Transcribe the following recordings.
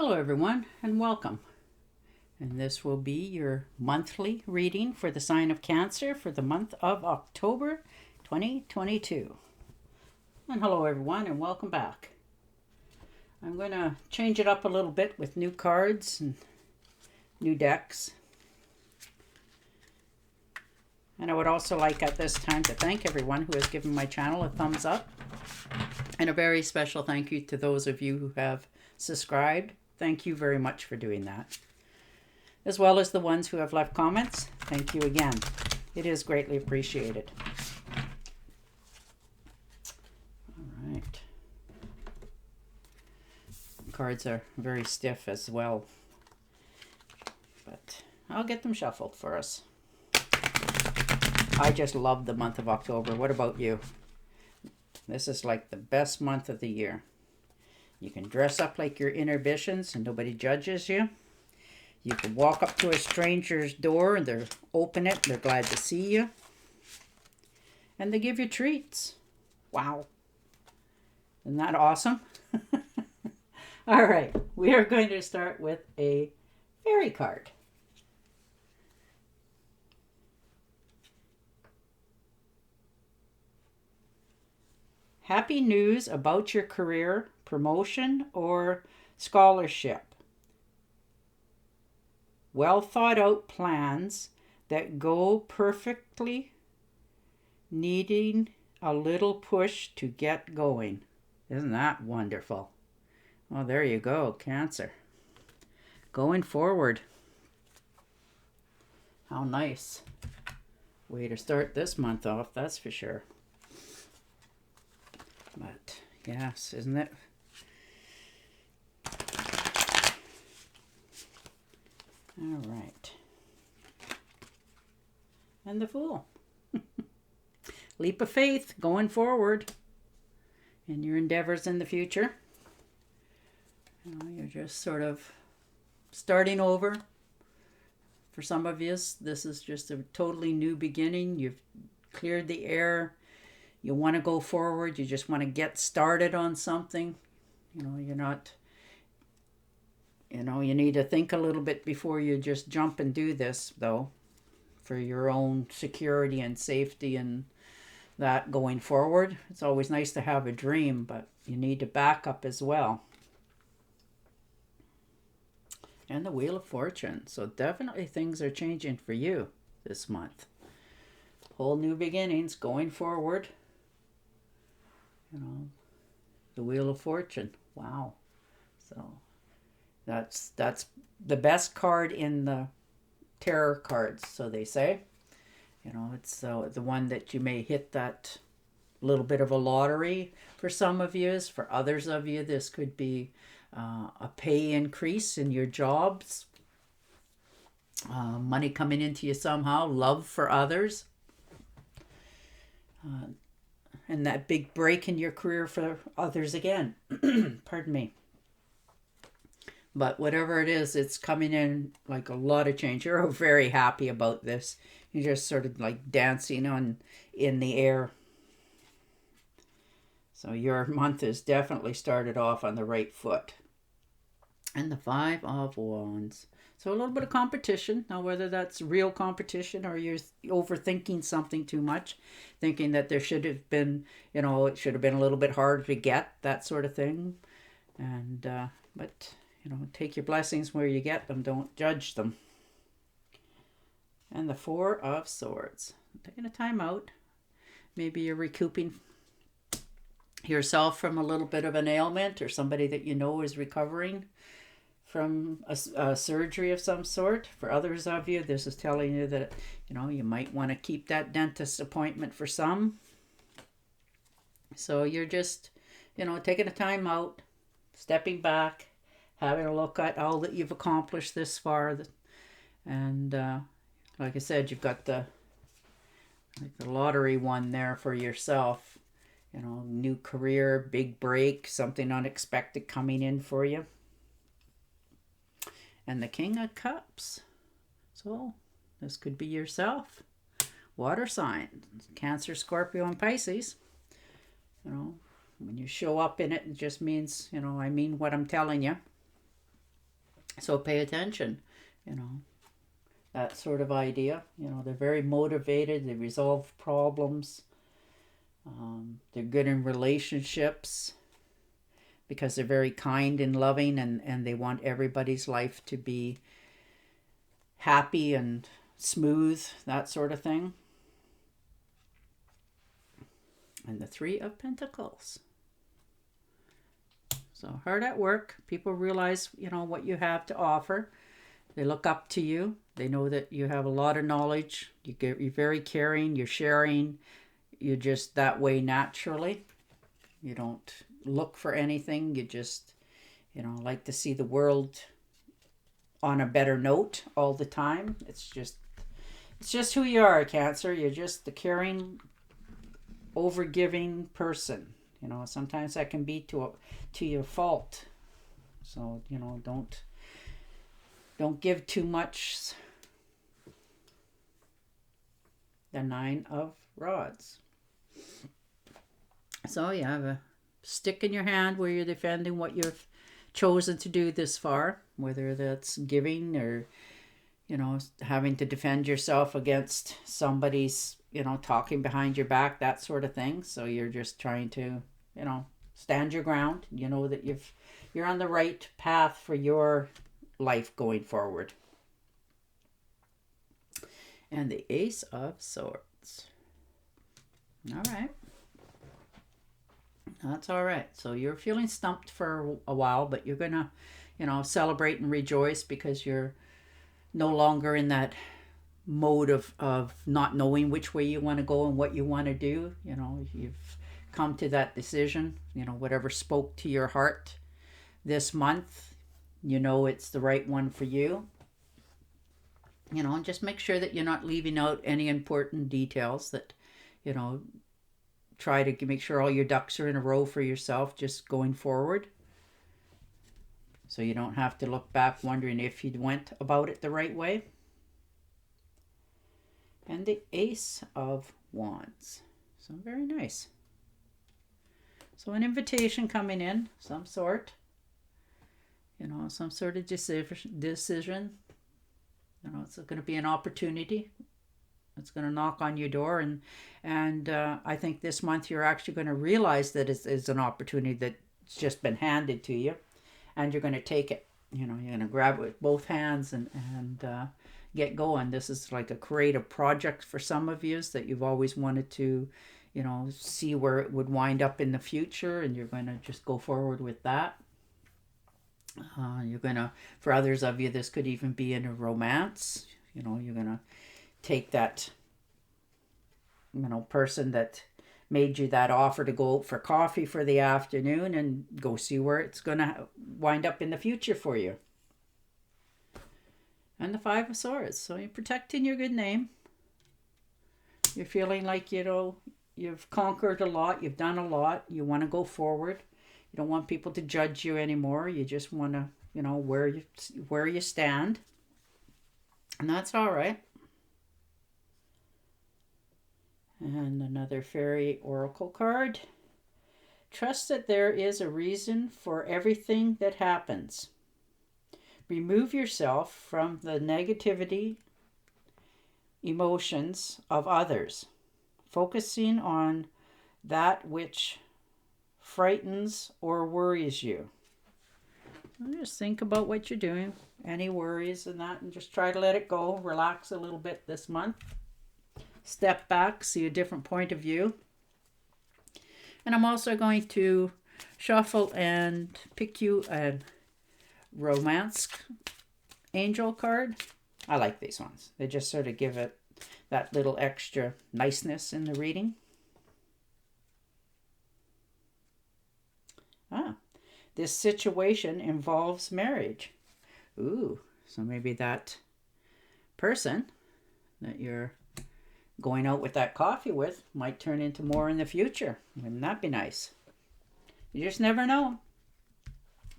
Hello everyone and welcome. And this will be your monthly reading for the sign of Cancer for the month of October 2022. And hello everyone and welcome back. I'm going to change it up a little bit with new cards and new decks. And I would also like at this time to thank everyone who has given my channel a thumbs up. And a very special thank you to those of you who have subscribed. Thank you very much for doing that. As well as the ones who have left comments, thank you again. It is greatly appreciated. All right. Cards are very stiff as well, but I'll get them shuffled for us. I just love the month of October. What about you? This is like the best month of the year. You can dress up like your inhibitions and nobody judges you. You can walk up to a stranger's door and they're open it. They're glad to see you. And they give you treats. Wow. Isn't that awesome? All right. We are going to start with a fairy card. Happy news about your career, promotion, or scholarship. Well thought out plans that go perfectly, needing a little push to get going. Isn't that wonderful? Well, there you go, Cancer. Going forward. How nice. Way to start this month off, that's for sure. But, yes, isn't it? All right. And the Fool. Leap of faith, going forward in your endeavors in the future. You know, you're just sort of starting over. For some of you, this is just a totally new beginning. You've cleared the air. You want to go forward. You just want to get started on something. You know, you're not, you need to think a little bit before you just jump and do this, though, for your own security and safety and that going forward. It's always nice to have a dream, but you need to back up as well. And the Wheel of Fortune. So definitely things are changing for you this month. Whole new beginnings going forward. You know, the Wheel of Fortune. Wow. So that's the best card in the tarot cards, so they say. You know, it's the one that you may hit that little bit of a lottery for some of you. For others of you, this could be a pay increase in your jobs, money coming into you somehow, love for others. And that big break in your career for others again. Pardon me. But whatever it is, it's coming in like a lot of change. You're very happy about this. You're just sort of like dancing in the air. So your month has definitely started off on the right foot. And the Five of Wands. So a little bit of competition. Now, whether that's real competition or you're overthinking something too much, thinking that there should have been, it should have been a little bit harder to get, that sort of thing. And, but, take your blessings where you get them. Don't judge them. And the Four of Swords. Taking a time out. Maybe you're recouping yourself from a little bit of an ailment, or somebody that you know is recovering from a surgery of some sort. For others of you, this is telling you that, you might want to keep that dentist appointment for some. So you're just, taking a time out, stepping back, having a look at all that you've accomplished this far. And like I said, you've got the lottery one there for yourself. New career, big break, something unexpected coming in for you. And the King of Cups. So this could be yourself. Water sign. Cancer, Scorpio, and Pisces. When you show up in it, it just means, I mean what I'm telling you. So pay attention, that sort of idea. They're very motivated, they resolve problems, they're good in relationships because they're very kind and loving, and they want everybody's life to be happy and smooth, that sort of thing. And the Three of Pentacles. So hard at work. People realize, what you have to offer. They look up to you. They know that you have a lot of knowledge. You're very caring. You're sharing. You're just that way naturally. You don't look for anything. You just, like to see the world on a better note all the time. It's just who you are, Cancer. You're just the caring, overgiving person. Sometimes that can be to your fault. So, don't give too much. The Nine of Rods. So you have a stick in your hand where you're defending what you've chosen to do this far, whether that's giving or, having to defend yourself against somebody's, talking behind your back, that sort of thing. So you're just trying to, stand your ground. You know that you're on the right path for your life going forward. And the Ace of Swords. All right. That's all right. So you're feeling stumped for a while, but you're going to, celebrate and rejoice because you're no longer in that mode of not knowing which way you want to go and what you want to do. You've come to that decision, whatever spoke to your heart this month, it's the right one for you. And just make sure that you're not leaving out any important details that, try to make sure all your ducks are in a row for yourself just going forward. So you don't have to look back wondering if you went about it the right way. And the Ace of Wands. So very nice. So an invitation coming in, some sort. Some sort of decision. It's going to be an opportunity. It's going to knock on your door, and I think this month you're actually going to realize that it's an opportunity that's just been handed to you, and you're going to take it. You're going to grab it with both hands and get going. This is like a creative project for some of you that you've always wanted to, see where it would wind up in the future, and you're going to just go forward with that. You're going to, for others of you, this could even be in a romance. You're going to take that, person that made you that offer to go out for coffee for the afternoon and go see where it's going to wind up in the future for you. And the Five of Swords. So you're protecting your good name. You're feeling like, you've conquered a lot. You've done a lot. You want to go forward. You don't want people to judge you anymore. You just want to, where you stand. And that's all right. And another fairy oracle card. Trust that there is a reason for everything that happens. Remove yourself from the negativity emotions of others, focusing on that which frightens or worries you. Just think about what you're doing, any worries and that, and just try to let it go. Relax a little bit this month. Step back, see a different point of view. And I'm also going to shuffle and pick you a romance angel card. I like these ones. They just sort of give it that little extra niceness in the reading. This situation involves marriage. Ooh, so maybe that person that you're going out with that coffee with might turn into more in the future. Wouldn't that be nice? You just never know.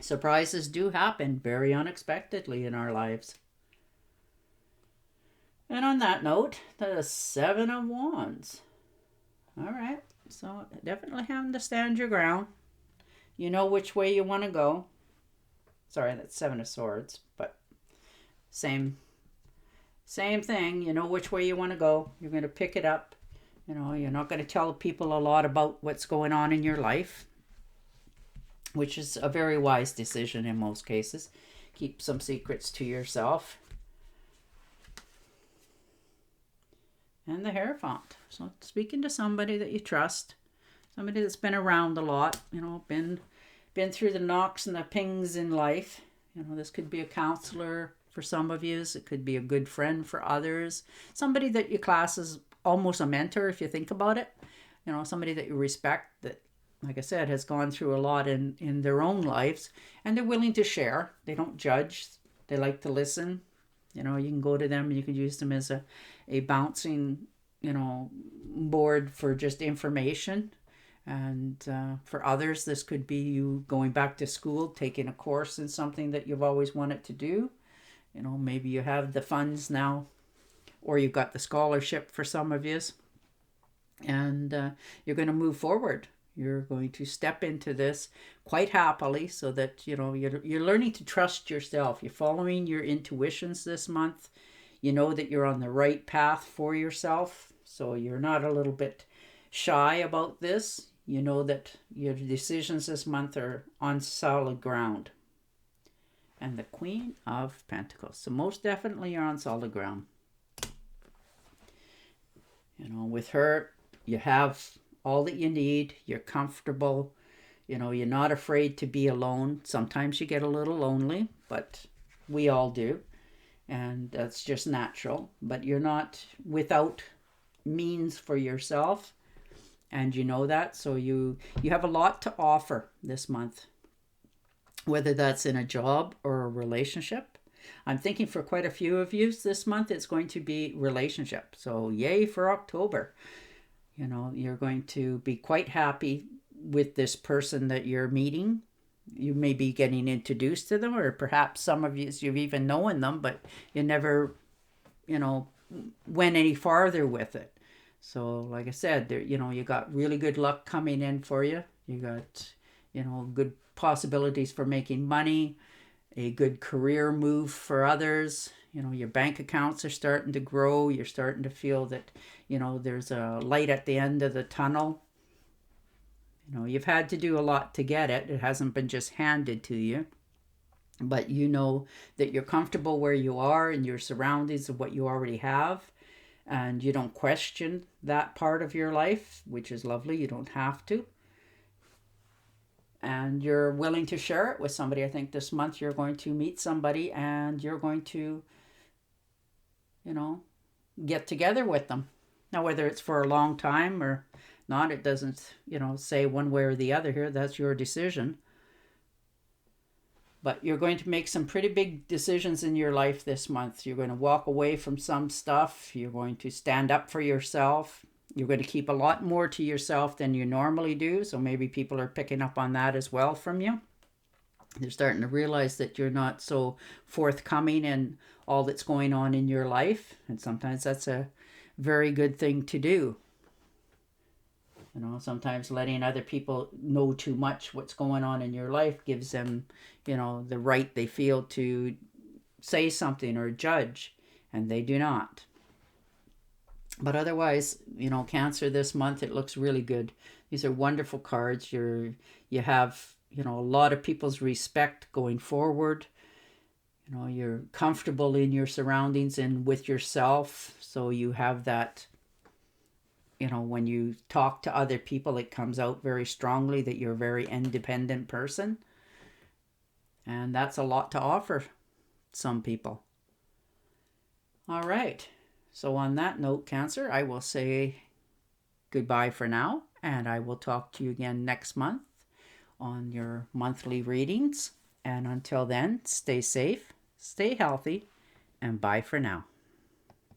Surprises do happen very unexpectedly in our lives. And on that note, the Seven of Wands. All right, so definitely having to stand your ground. You know which way you want to go. Sorry, that's Seven of Swords, but same thing. You know which way you want to go. You're going to pick it up. You know, you're not going to tell people a lot about what's going on in your life, which is a very wise decision in most cases. Keep some secrets to yourself. And the Hierophant. So speaking to somebody that you trust, somebody that's been around a lot, you know, been through the knocks and the pings in life. You know, this could be a counselor for some of you. It could be a good friend for others. Somebody that you class as almost a mentor if you think about it. You know, somebody that you respect that, like I said, has gone through a lot in their own lives, and they're willing to share. They don't judge. They like to listen. You know, you can go to them and you can use them as a bouncing, you know, board for just information. And for others, this could be you going back to school, taking a course in something that you've always wanted to do. You know, maybe you have the funds now, or you've got the scholarship for some of you. And you're going to move forward. You're going to step into this quite happily, so that, you know, you're learning to trust yourself. You're following your intuitions this month. You know that you're on the right path for yourself. So you're not a little bit shy about this. You know that your decisions this month are on solid ground. And the Queen of Pentacles. So most definitely you're on solid ground. You know, with her, you have all that you need. You're comfortable. You know, you're not afraid to be alone. Sometimes you get a little lonely, but we all do. And that's just natural. But you're not without means for yourself. And you know that. So you have a lot to offer this month. Whether that's in a job or a relationship. I'm thinking for quite a few of you this month, it's going to be relationship. So yay for October. You know, you're going to be quite happy with this person that you're meeting. You may be getting introduced to them, or perhaps some of you, you've even known them, but you never, you know, went any farther with it. So like I said, there, you know, you got really good luck coming in for you. You got, you know, good possibilities for making money, a good career move for others. You know, your bank accounts are starting to grow. You're starting to feel that, you know, there's a light at the end of the tunnel. You know, you've had to do a lot to get it. It hasn't been just handed to you. But you know that you're comfortable where you are and your surroundings of what you already have. And you don't question that part of your life, which is lovely. You don't have to. And you're willing to share it with somebody. I think this month you're going to meet somebody and you're going to, you know, get together with them. Now, whether it's for a long time or not, it doesn't, you know, say one way or the other here. That's your decision. But you're going to make some pretty big decisions in your life this month. You're going to walk away from some stuff. You're going to stand up for yourself. You're going to keep a lot more to yourself than you normally do. So maybe people are picking up on that as well from you. They're starting to realize that you're not so forthcoming in all that's going on in your life. And sometimes that's a very good thing to do. You know, sometimes letting other people know too much what's going on in your life gives them, you know, the right they feel to say something or judge, and they do not. But otherwise, you know, Cancer this month, it looks really good. These are wonderful cards. You have, you know, a lot of people's respect going forward. You know, you're comfortable in your surroundings and with yourself. So you have that, you know, when you talk to other people, it comes out very strongly that you're a very independent person. And that's a lot to offer some people. All right. So on that note, Cancer, I will say goodbye for now. And I will talk to you again next month on your monthly readings. And until then, stay safe, stay healthy, and bye for now.